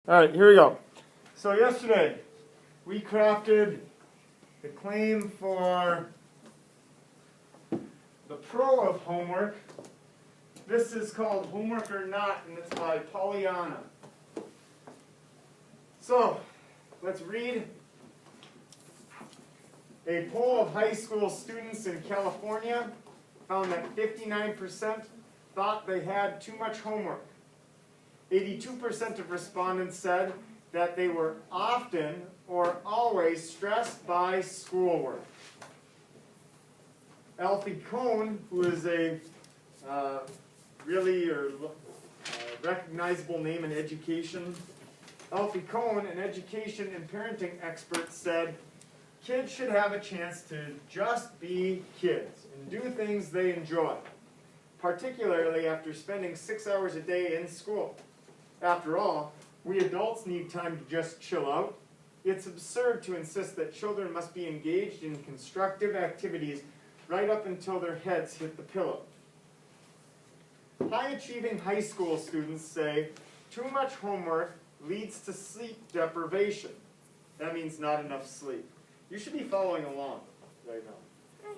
Alright, here we go. So yesterday, we crafted the claim for the pro of homework. This is called Homework or Not, and it's by Pollyanna. So, let's read a poll of high school students in California found that 59% thought they had too much homework. 82% of respondents said that they were often or always stressed by schoolwork. Alfie Kohn, who is a recognizable name in education, Alfie Kohn, an education and parenting expert, said, kids should have a chance to just be kids and do things they enjoy, particularly after spending 6 hours a day in school. After all, we adults need time to just chill out. It's absurd to insist that children must be engaged in constructive activities right up until their heads hit the pillow. High-achieving high school students say too much homework leads to sleep deprivation. That means not enough sleep. You should be following along right now.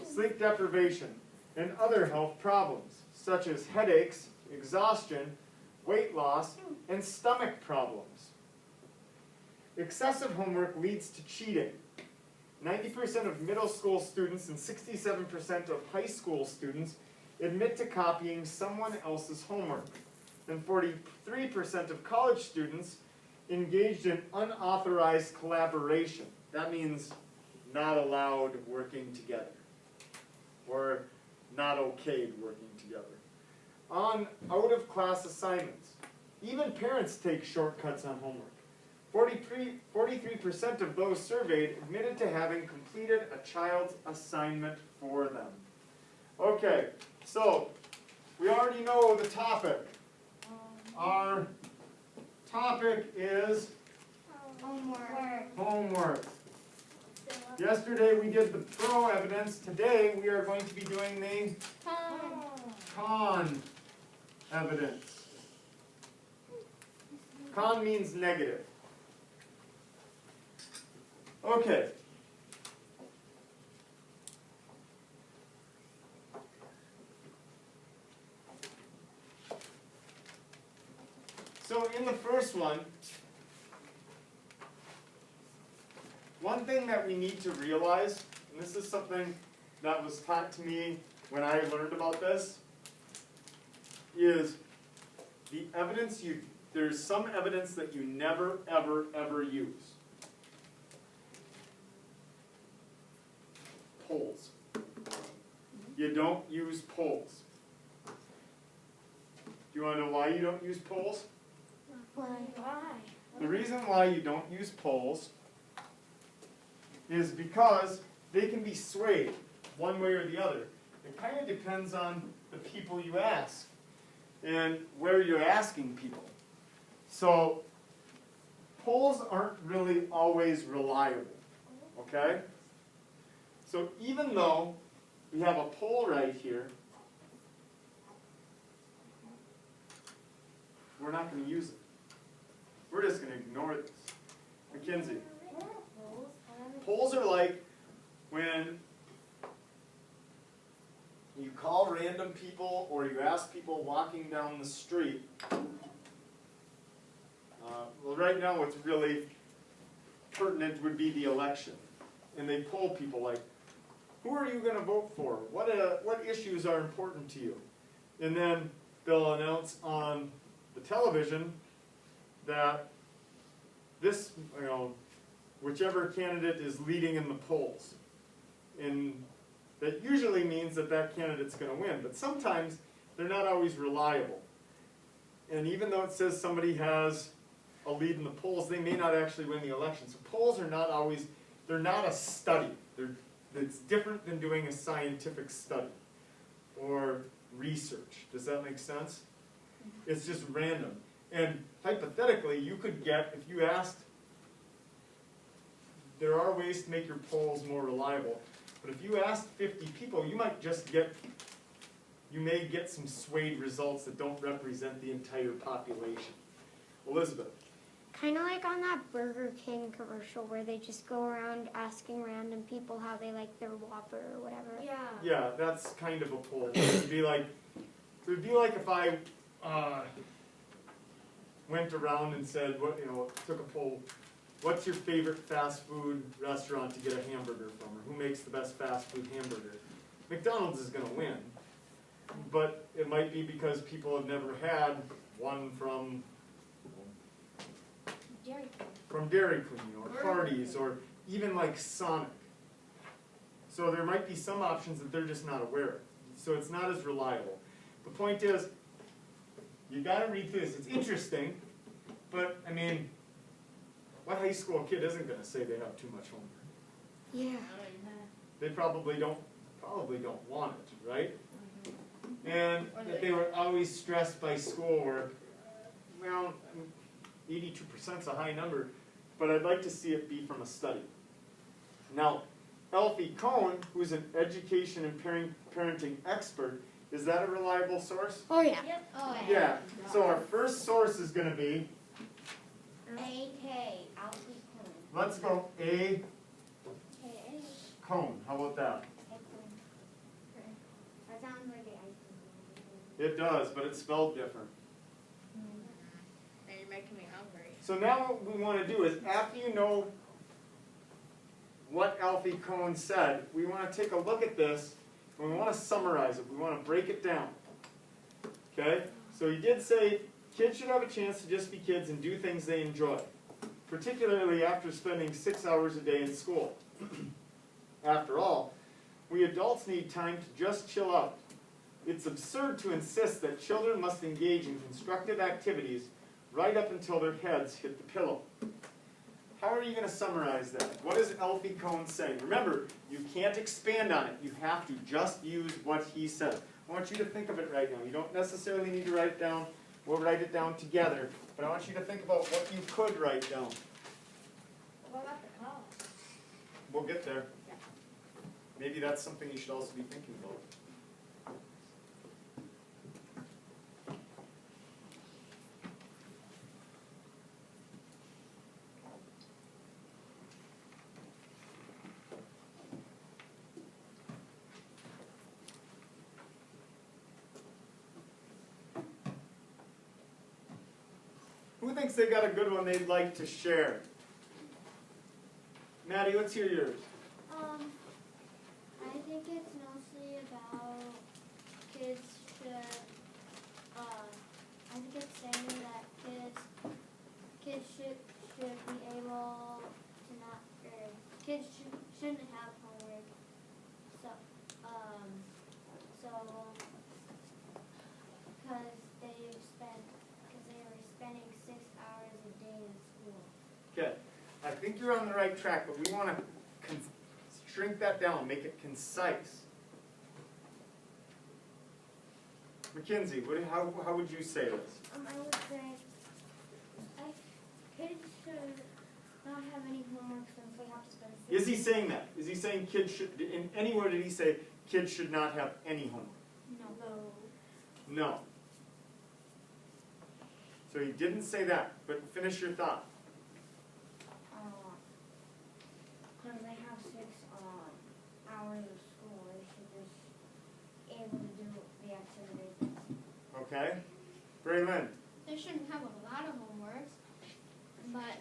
Sleep deprivation and other health problems, such as headaches, exhaustion, weight loss, and stomach problems. Excessive homework leads to cheating. 90% of middle school students and 67% of high school students admit to copying someone else's homework. And 43% of college students engaged in unauthorized collaboration. That means not allowed working together, or not okayed working together. On out-of-class assignments. Even parents take shortcuts on homework. 43% of those surveyed admitted to having completed a child's assignment for them. Okay, so we already know the topic. Our topic is homework. Yesterday we did the pro evidence. Today we are going to be doing the con evidence. Con means negative. Okay. So in the first one thing that we need to realize, and this is something that was taught to me when I learned about this, is the evidence there's some evidence that you never, ever, ever use. Polls. You don't use polls. Do you want to know why you don't use polls? Why? The reason why you don't use polls is because they can be swayed one way or the other. It kind of depends on the people you ask and where you're asking people. So polls aren't really always reliable, okay? So even though we have a poll right here, we're not going to use it. We're just going to ignore this. Mackenzie. Polls are like when you call random people or you ask people walking down the street. Well, right now what's really pertinent would be the election. And they poll people like, who are you going to vote for? What issues are important to you? And then they'll announce on the television that this, whichever candidate is leading in the polls. And that usually means that that candidate's going to win. But sometimes they're not always reliable. And even though it says somebody has a lead in the polls, they may not actually win the election. So polls are not always, they're not a study. It's different than doing a scientific study or research. Does that make sense? It's just random. And hypothetically, you could get, if you asked, there are ways to make your polls more reliable, but if you asked 50 people, you may get some swayed results that don't represent the entire population. Elizabeth. Kind of like on that Burger King commercial where they just go around asking random people how they like their Whopper or whatever. Yeah. Yeah, that's kind of a poll. It would be like if I went around and said, took a poll. What's your favorite fast food restaurant to get a hamburger from, or who makes the best fast food hamburger? McDonald's is going to win, but it might be because people have never had one from Dairy Queen or Hardee's or even like Sonic. So there might be some options that they're just not aware of. So it's not as reliable. The point is, you got to read through this. It's interesting, but I mean, what high school kid isn't going to say they have too much homework? Yeah. They probably don't want it, right? And that they were always stressed by schoolwork. Well, 82% is a high number, but I'd like to see it be from a study. Now, Alfie Kohn, who's an education and parenting expert, is that a reliable source? Oh yeah. Yep. Oh, Yeah. So our first source is going to be, A.K. Alfie Kohn. let's go A. K.A. Kohn. How about that? That sounds like the ice cream. It does, but it's spelled different. Now you're making me hungry. So now what we want to do is, after you know what Alfie Kohn said, we want to take a look at this, and we want to summarize it. We want to break it down. Okay? So he did say kids should have a chance to just be kids and do things they enjoy, particularly after spending 6 hours a day in school. After all, we adults need time to just chill out. It's absurd to insist that children must engage in constructive activities right up until their heads hit the pillow. How are you going to summarize that? What does Alfie Kohn say? Remember, you can't expand on it. You have to just use what he said. I want you to think of it right now. You don't necessarily need to write it down. We'll write it down together. But I want you to think about what you could write down. What about the cost? We'll get there. Yeah. Maybe that's something you should also be thinking about. Who thinks they got a good one they'd like to share? Maddie, let's hear yours. I think it's mostly about kids should, I think it's saying that kids should be able to not, or kids shouldn't have homework. So, because they were spending 6 hours a day in school. Okay, I think you're on the right track, but we want to shrink that down, make it concise. Mackenzie, how would you say this? I would say kids should not have any homework since they have to spend 6 Is he saying that? Is he saying kids should, in anywhere did he say kids should not have any homework? No. No. So he didn't say that, but finish your thought. Because they have 6 hours of school, they should just be able to do the activities. Okay? Braylon. They shouldn't have a lot of homework, but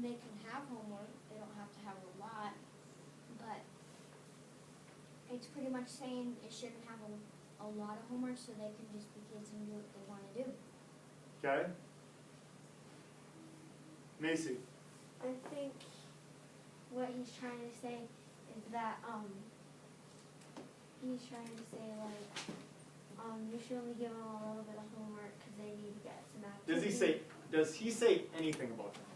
they can have homework. They don't have to have a lot. But it's pretty much saying it shouldn't have a lot of homework so they can just be kids and do what they want to do. Okay? Macy. I think what he's trying to say is that he's trying to say like you should only give them a little bit of homework because they need to get some activity. Does he say anything about that?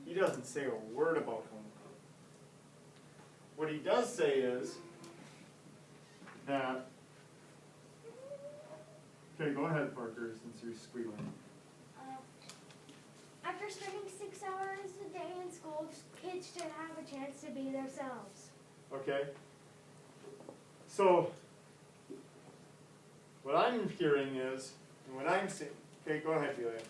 He doesn't say a word about homework. What he does say is that, okay, go ahead, Parker, since you're squealing. After spending 6 hours a day in school, kids should have a chance to be themselves. Okay? So, what I'm hearing is, and what I'm saying, okay, go ahead, Delia.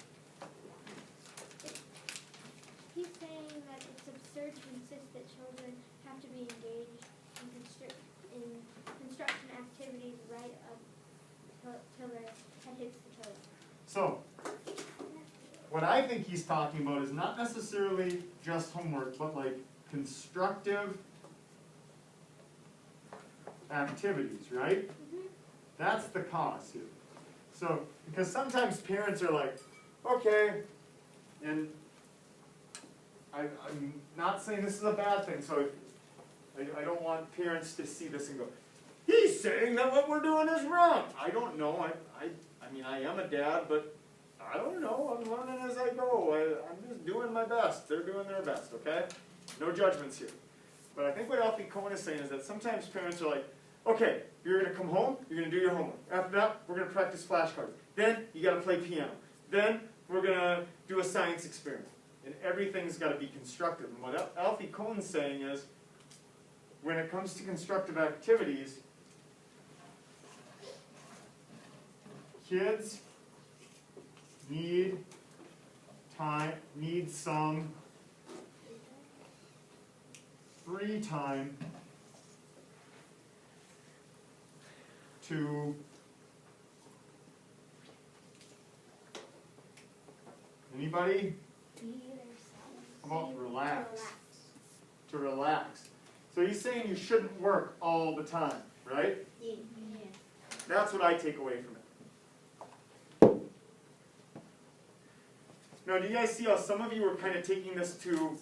have to be engaged in construction activities right up till their head hits the toilet. So, what I think he's talking about is not necessarily just homework, but like constructive activities, right? That's the cause here. So, because sometimes parents are like, okay, and I'm not saying this is a bad thing, so I don't want parents to see this and go, he's saying that what we're doing is wrong. I don't know. I mean, I am a dad, but I don't know. I'm learning as I go. I'm just doing my best. They're doing their best, okay? No judgments here. But I think what Alfie Cohen is saying is that sometimes parents are like, okay, you're going to come home, you're going to do your homework. After that, we're going to practice flashcards. Then, you got to play piano. Then, we're going to do a science experiment. And everything's got to be constructive. And what Alfie Cohen's saying is, when it comes to constructive activities, kids need some free time to anybody? How about relax? To relax. So he's saying you shouldn't work all the time, right? Yeah. That's what I take away from it. Now, do you guys see how some of you were kind of taking this to,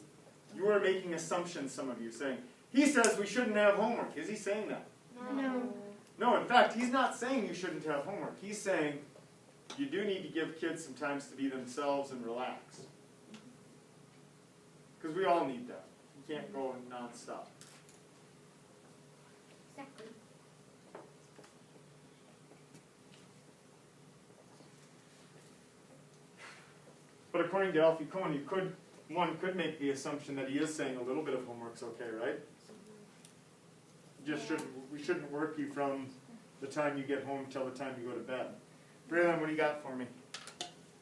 you were making assumptions, some of you, saying, he says we shouldn't have homework. Is he saying that? No. No, in fact, he's not saying you shouldn't have homework. He's saying you do need to give kids some time to be themselves and relax. Because we all need that. You can't go nonstop. Exactly. But according to Alfie Cohen, one could make the assumption that he is saying a little bit of homework's okay, right? We shouldn't work you from the time you get home till the time you go to bed. Braylon, what do you got for me?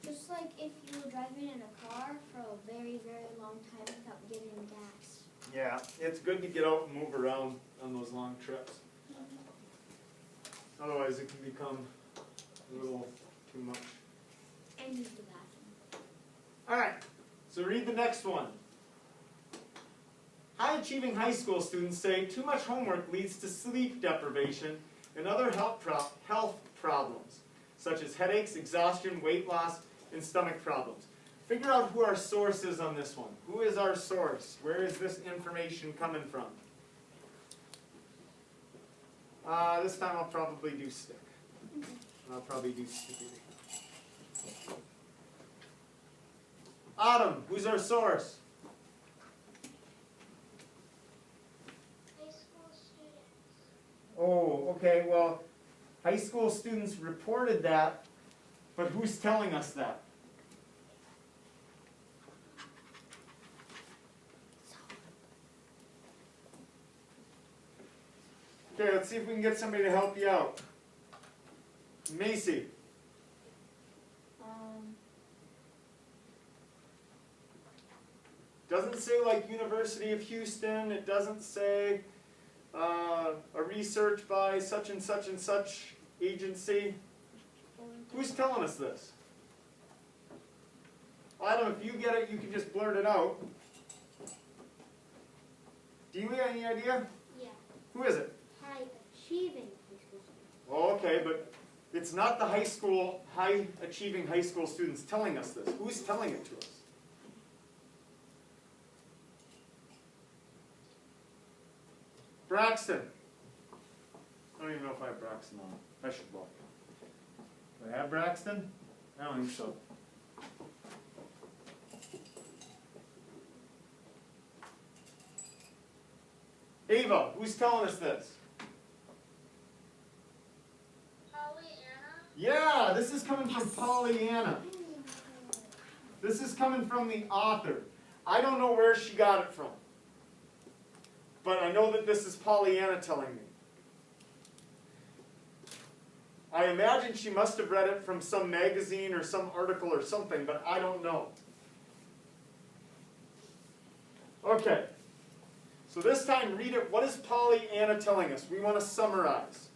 Just like if you were driving in a car for a very, very long time without getting gas. Yeah, it's good to get out and move around on those long trips. Otherwise it can become a little too much. And use the bathroom. Alright, so read the next one. High-achieving high school students say too much homework leads to sleep deprivation and other health problems, such as headaches, exhaustion, weight loss, and stomach problems. Figure out who our source is on this one. Who is our source? Where is this information coming from? This time I'll probably do stick. I'll probably do sticky. Autumn, who's our source? High school students. Oh, okay, well, high school students reported that, but who's telling us that? Okay, let's see if we can get somebody to help you out. Macy. Doesn't say like University of Houston, it doesn't say a research by such and such agency. Who's telling us this? Well, I don't know, if you get it, you can just blurt it out. Do you have any idea? Yeah. Who is it? High achieving high school students. Oh, okay, but it's not the high achieving high school students telling us this. Who's telling it to us? Braxton. I don't even know if I have Braxton on. I should look. Do I have Braxton? I don't think so. Ava, who's telling us this? Pollyanna. Yeah, this is coming from Pollyanna. This is coming from the author. I don't know where she got it from. But I know that this is Pollyanna telling me. I imagine she must have read it from some magazine or some article or something, but I don't know. Okay. So this time, read it. What is Pollyanna telling us? We want to summarize.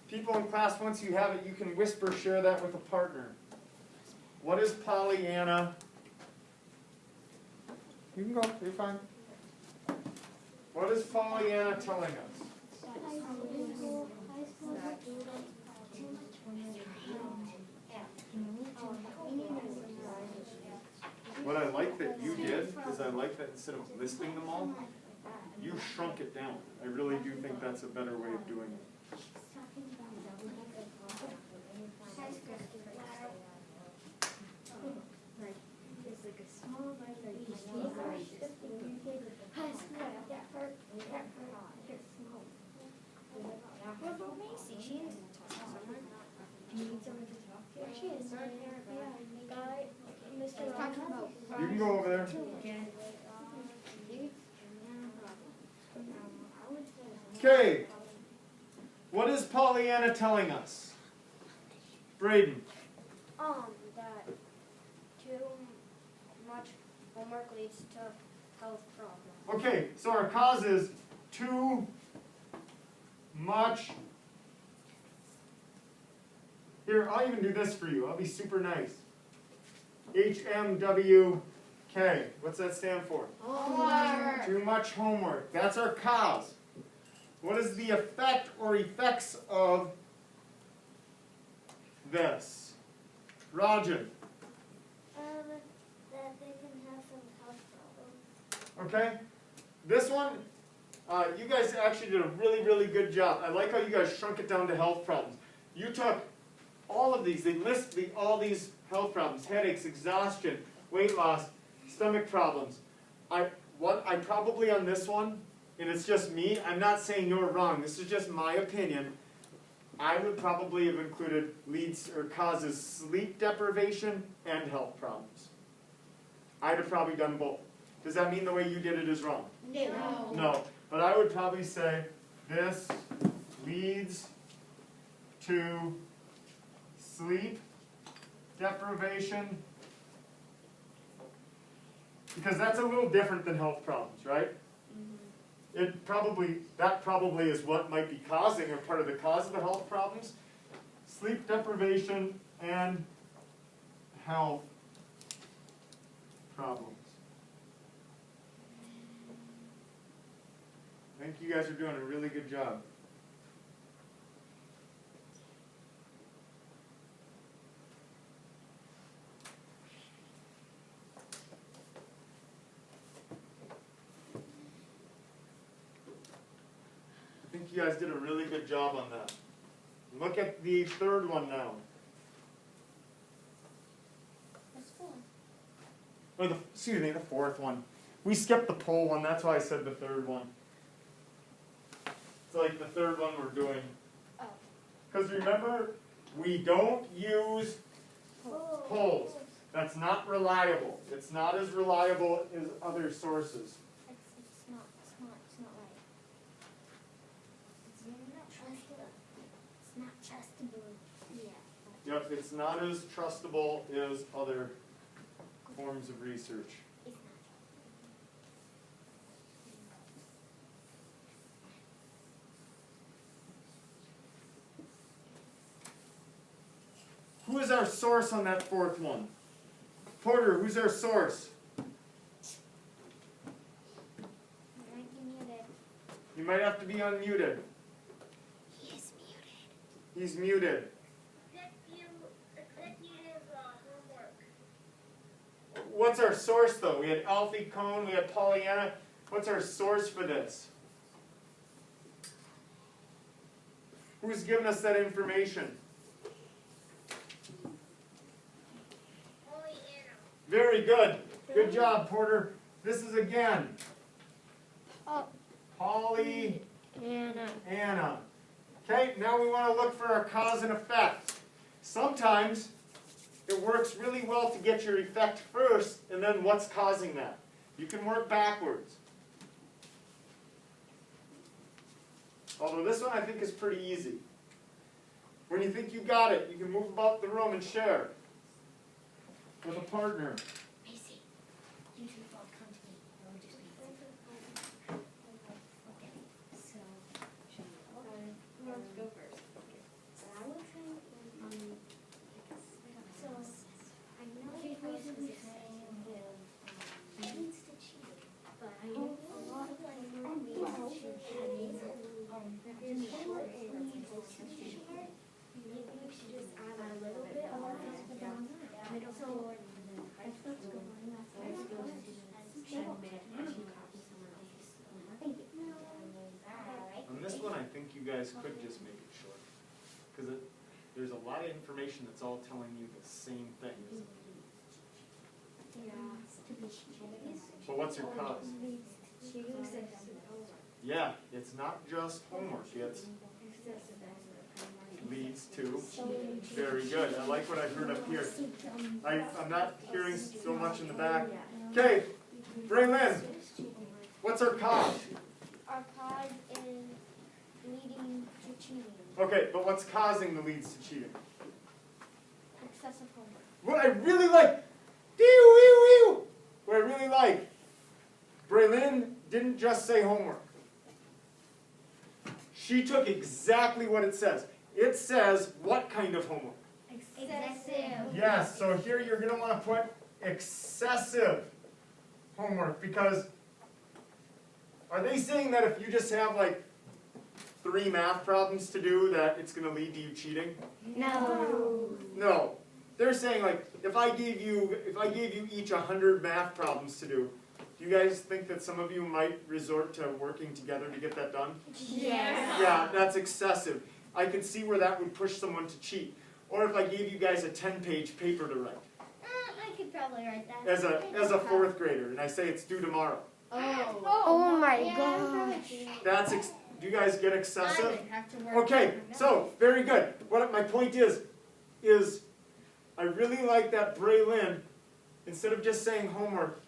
People in class, once you have it, you can whisper, share that with a partner. What is Pollyanna? You can go, you're fine. What is Pollyanna telling us? What I like that you did is I like that instead of listing them all, you shrunk it down. I really do think that's a better way of doing it. What about Macy? She is somewhere. Do you need someone to talk to? She is. Guy, Mr. Talking about. You can go over there. Okay. What is Pollyanna telling us? Braden. That too much homework leads to health problems. Okay, so our cause is too much. Here, I'll even do this for you. I'll be super nice. HMWK. What's that stand for? Homework. Too much homework. That's our cause. What is the effect or effects of this? Rajan. That they can have some health problems. Okay? This one, you guys actually did a really, really good job. I like how you guys shrunk it down to health problems. You took all of these, they list all these health problems: headaches, exhaustion, weight loss, stomach problems. I probably on this one, and it's just me, I'm not saying you're wrong, this is just my opinion. I would probably have included leads or causes sleep deprivation and health problems. I'd have probably done both. Does that mean the way you did it is wrong? No. No, but I would probably say this leads to sleep deprivation, because that's a little different than health problems, right? That probably is what might be causing or part of the cause of the health problems. Sleep deprivation and health problems. I think you guys are doing a really good job. I think you guys did a really good job on that. Look at the third one now. That's cool. Or the fourth one. We skipped the poll one, that's why I said the third one. It's like the third one we're doing. Oh. Because remember, we don't use polls. That's not reliable. It's not as reliable as other sources. It's not right. It's not trustable. Yeah. Yep, it's not as trustable as other forms of research. It's not. Who is our source on that fourth one? Porter, who's our source? You might have to be unmuted. He is muted. He's muted. What's our source though? We had Alfie Cohn, we had Pollyanna. What's our source for this? Who's given us that information? Very good. Good job, Porter. This is again. Pollyanna. Anna. Okay, now we want to look for our cause and effect. Sometimes it works really well to get your effect first, and then what's causing that. You can work backwards. Although this one I think is pretty easy. When you think you got it, you can move about the room and share with a partner. Macy, you two both come to me. Or we'll just be guys could just make it short. Because there's a lot of information that's all telling you the same thing, isn't it? But what's your cause? Yeah, it's not just homework. It's leads to. Very good. I like what I heard up here. I'm not hearing so much in the back. Okay, Braylon, what's our cause? Our cause is leading to cheating. Okay, but what's causing the leads to cheating? Excessive homework. What I really like, what I really like, Braylon didn't just say homework. She took exactly what it says. It says what kind of homework? Excessive. Yes, so here you're going to want to put excessive homework, because are they saying that if you just have like 3 math problems to do that it's going to lead to you cheating? No. No. They're saying like if I gave you each 100 math problems to do you guys think that some of you might resort to working together to get that done? Yes. Yeah, that's excessive. I could see where that would push someone to cheat. Or if I gave you guys a 10-page paper to write I could probably write that. as a 4th grader, and I say it's due tomorrow. Oh my gosh. Do you guys get excessive? I would have to work Okay, for so very good. What my point is I really like that Braylon, instead of just saying homework,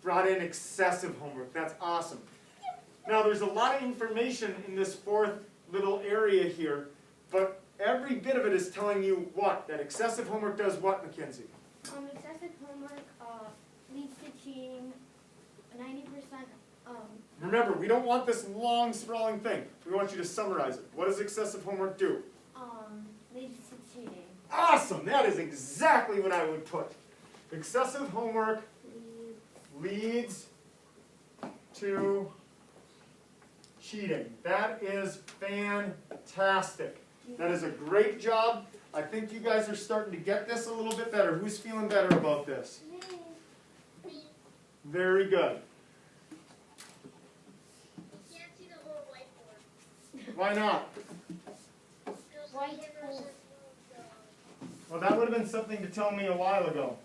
brought in excessive homework. That's awesome. Now there's a lot of information in this 4th little area here, but every bit of it is telling you what? That excessive homework does what, Mackenzie? Excessive homework leads to cheating. 90%. Remember, we don't want this long, sprawling thing. We want you to summarize it. What does excessive homework do? Leads to cheating. Awesome! That is exactly what I would put. Excessive homework leads to cheating. That is fantastic. That is a great job. I think you guys are starting to get this a little bit better. Who's feeling better about this? Very good. Can't see the whole whiteboard. Why not? Whiteboard. Well, that would have been something to tell me a while ago.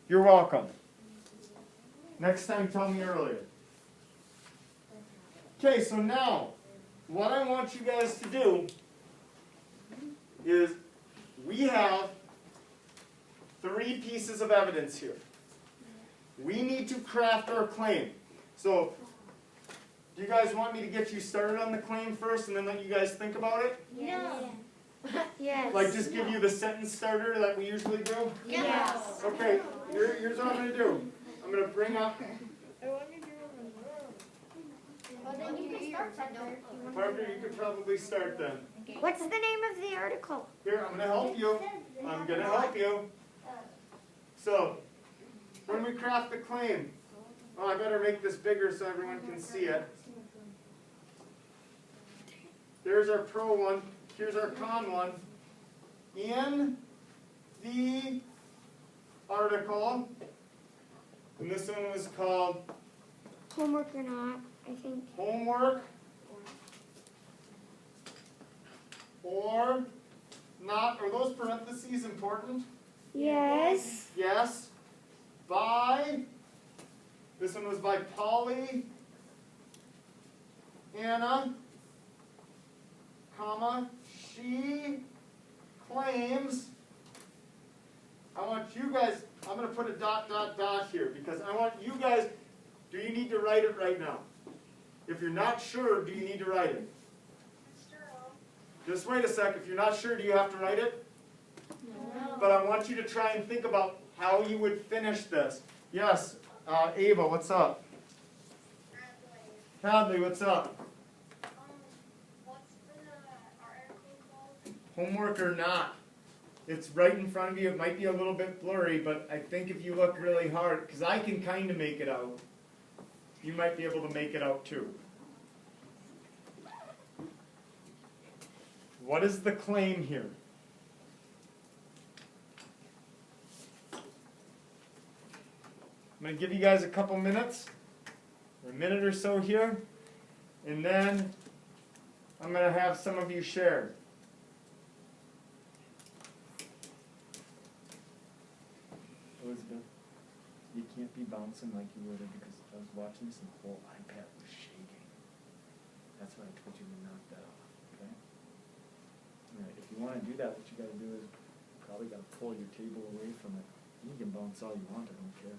You're welcome. Next time, tell me earlier. Okay, so now, what I want you guys to do is, we have 3 pieces of evidence here. We need to craft our claim. So, do you guys want me to get you started on the claim first and then let you guys think about it? No. Yes. Like just give you the sentence starter that we usually do? Yes. Okay, here's what I'm going to do. I'm going to bring up, Well, then you can start Parker. Parker, you could probably start then. What's the name of the article? Here, I'm going to help you. I'm going to help you. So, when we craft the claim, oh, I better make this bigger so everyone can see it. There's our pro one. Here's our con one. In the article, and this one was called Homework or not, I think. Homework or not. Are those parentheses important? Yes. Yes. By, this one was by Polly, Anna, comma, she claims, I want you guys, I'm going to put a ... here because I want you guys, do you need to write it right now? If you're not sure, do you need to write it? Just wait a sec. If you're not sure, do you have to write it? No. But I want you to try and think about how you would finish this. Yes, Ava, what's up? Hadley, what's up? What's our article called? Homework or not? It's right in front of you. It might be a little bit blurry, but I think if you look really hard, because I can kind of make it out, you might be able to make it out too. What is the claim here? I'm going to give you guys a couple minutes, or a minute or so here, and then I'm going to have some of you share. Elizabeth, you can't be bouncing like you would have because I was watching this and the whole iPad was shaking. That's why I told you to knock that off, okay? Alright, if you want to do that, what you got to do is probably got to pull your table away from it. You can bounce all you want, I don't care.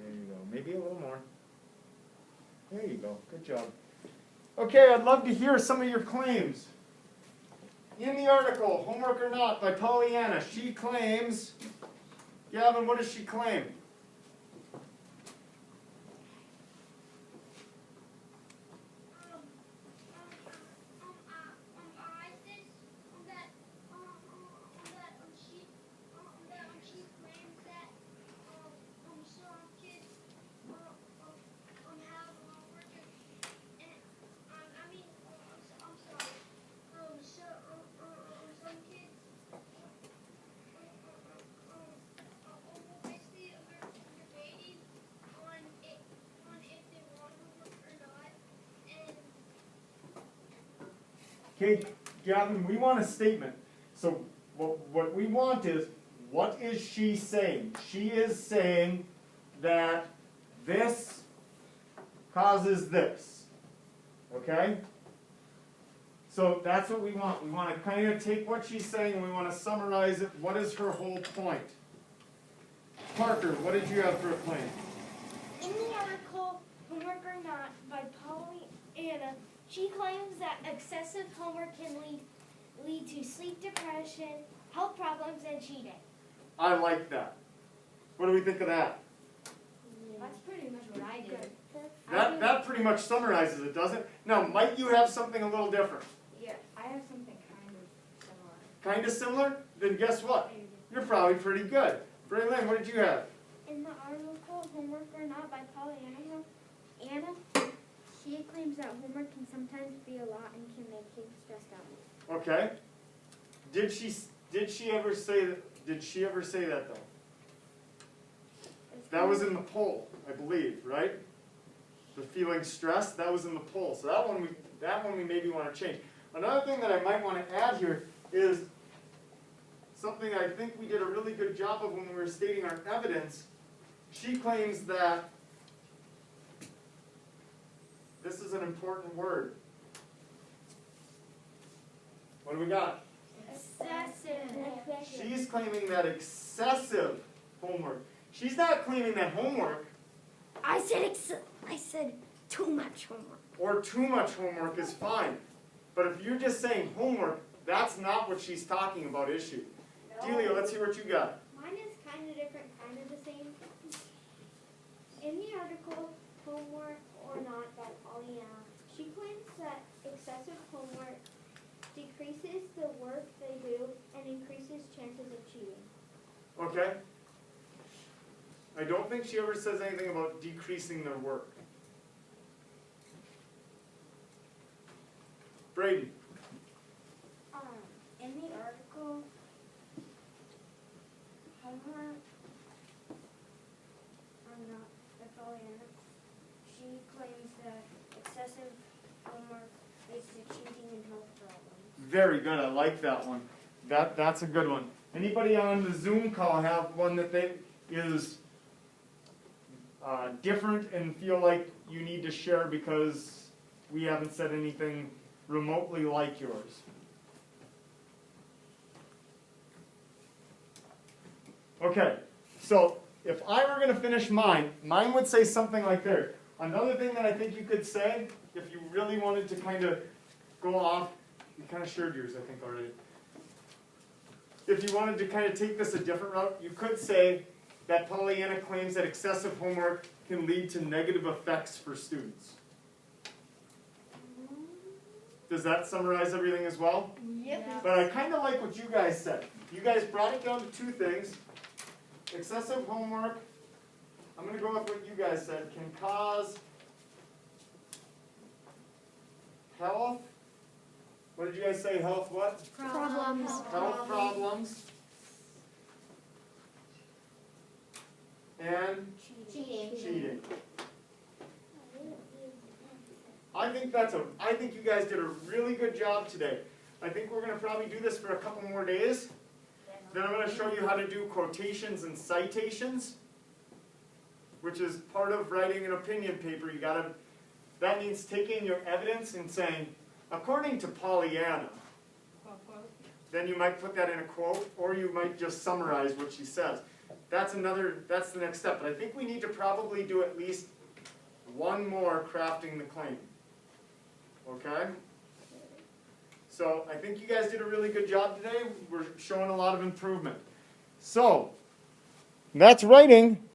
There you go. Maybe a little more. There you go. Good job. Okay, I'd love to hear some of your claims. In the article, Homework or Not by Pollyanna, she claims, Gavin, what does she claim? Okay, Gavin, we want a statement. So what we want is, what is she saying? She is saying that this causes this. Okay? So that's what we want. We want to kind of take what she's saying and we want to summarize it. What is her whole point? Parker, what did you have for a claim? In the article, Homework or Not by Pollyanna, she claims that excessive homework can lead to sleep depression, health problems, and cheating. I like that. What do we think of that? That's pretty much what I did. That pretty much summarizes it, doesn't it? Now, might you have something a little different? Yeah, I have something kind of similar. Kind of similar? Then guess what? You're probably pretty good. Braylon, what did you have? In the article, Homework or Not by Pollyanna, she claims that homework can sometimes be a lot and can make kids stressed out. Okay. Did she ever say that? Did she ever say that though? That was in the poll, I believe, right? The feeling stressed, that was in the poll. So that one we maybe want to change. Another thing that I might want to add here is something I think we did a really good job of when we were stating our evidence. She claims that this is an important word. What do we got? Excessive. She's claiming that excessive homework. She's not claiming that homework I said too much homework. or too much homework is fine. But if you're just saying homework, that's not what she's talking about, is she? Delia, let's hear what you got. Mine is kind of different, kind of the same. In the article, Homework or Not by Pollyanna, she claims that excessive homework decreases the work they do and increases chances of cheating. Okay? I don't think she ever says anything about decreasing their work. Braden. In the article, Homework or Not by Pollyanna, she claims that excessive homework leads to cheating and health problems. Very good. I like that one. That's a good one. Anybody on the Zoom call have one that they is different and feel like you need to share because we haven't said anything remotely like yours? Okay, so if I were going to finish mine would say something like this. Another thing that I think you could say, if you really wanted to kind of go off, you kind of shared yours, I think, already. If you wanted to kind of take this a different route, you could say that Pollyanna claims that excessive homework can lead to negative effects for students. Does that summarize everything as well? Yep. But I kind of like what you guys said. You guys brought it down to two things. Excessive homework, I'm going to go with what you guys said, can cause health. What did you guys say? Health what? Problems. Health problems. and Cheating. cheating. I think you guys did a really good job today. I think we're going to probably do this for a couple more days. Then I'm going to show you how to do quotations and citations, which is part of writing an opinion paper. That means taking your evidence and saying, according to Pollyanna. Then you might put that in a quote, or you might just summarize what she says. That's the next step. But I think we need to probably do at least one more crafting the claim. Okay? So I think you guys did a really good job today. We're showing a lot of improvement. So that's writing.